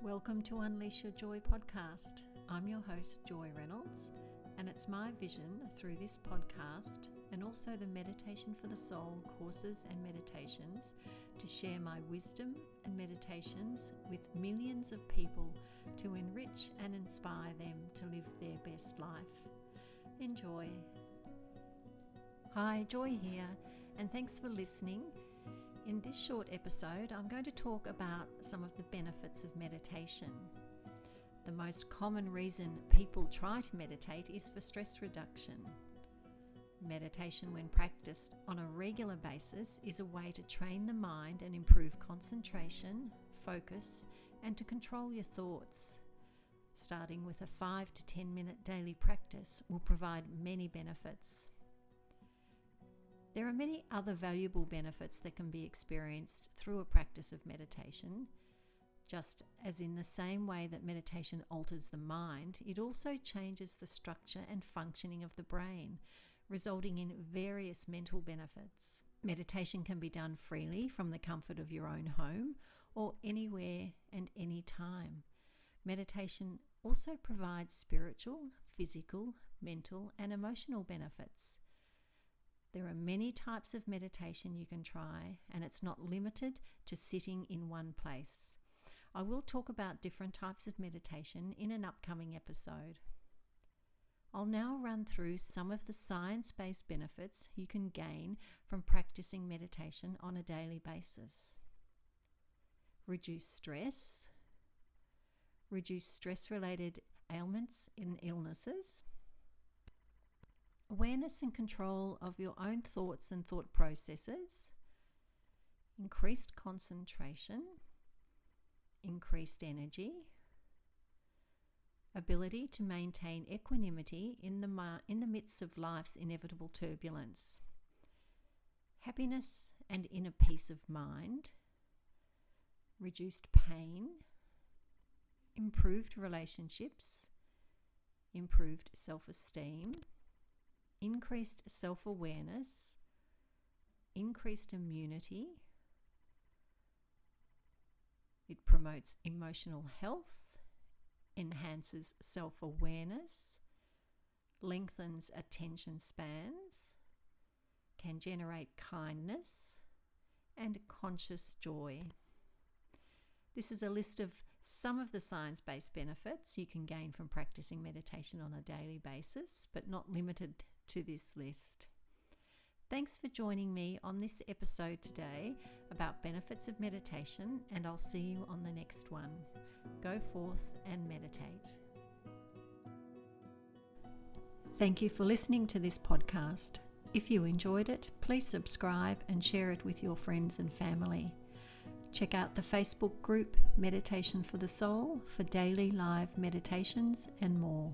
Welcome to Unleash Your Joy podcast. I'm your host, Joy Reynolds, and it's my vision through this podcast and also the Meditation for the Soul courses and meditations to share my wisdom and meditations with millions of people to enrich and inspire them to live their best life. Enjoy. Hi, Joy here, and thanks for listening. In this short episode, I'm going to talk about some of the benefits of meditation. The most common reason people try to meditate is for stress reduction. Meditation, when practiced on a regular basis, is a way to train the mind and improve concentration, focus, and to control your thoughts. Starting with a 5 to 10 minute daily practice will provide many benefits. There are many other valuable benefits that can be experienced through a practice of meditation. Just as in the same way that meditation alters the mind, it also changes the structure and functioning of the brain, resulting in various mental benefits. Meditation can be done freely from the comfort of your own home or anywhere and any time. Meditation also provides spiritual, physical, mental, and emotional benefits. There are many types of meditation you can try, and it's not limited to sitting in one place. I will talk about different types of meditation in an upcoming episode. I'll now run through some of the science-based benefits you can gain from practicing meditation on a daily basis. Reduce stress. Reduce stress-related ailments and illnesses. Awareness and control of your own thoughts and thought processes, increased concentration, increased energy, ability to maintain equanimity in the midst of life's inevitable turbulence, happiness and inner peace of mind, reduced pain, improved relationships, improved self-esteem, increased self-awareness, increased immunity. It promotes emotional health, enhances self-awareness, lengthens attention spans, can generate kindness, and conscious joy. This is a list of some of the science-based benefits you can gain from practicing meditation on a daily basis, but not limited to this list. Thanks for joining me on this episode today about benefits of meditation, and I'll see you on the next one. Go forth and meditate. Thank you for listening to this podcast. If you enjoyed it, please subscribe and share it with your friends and family. Check out the Facebook group Meditation for the Soul for daily live meditations and more.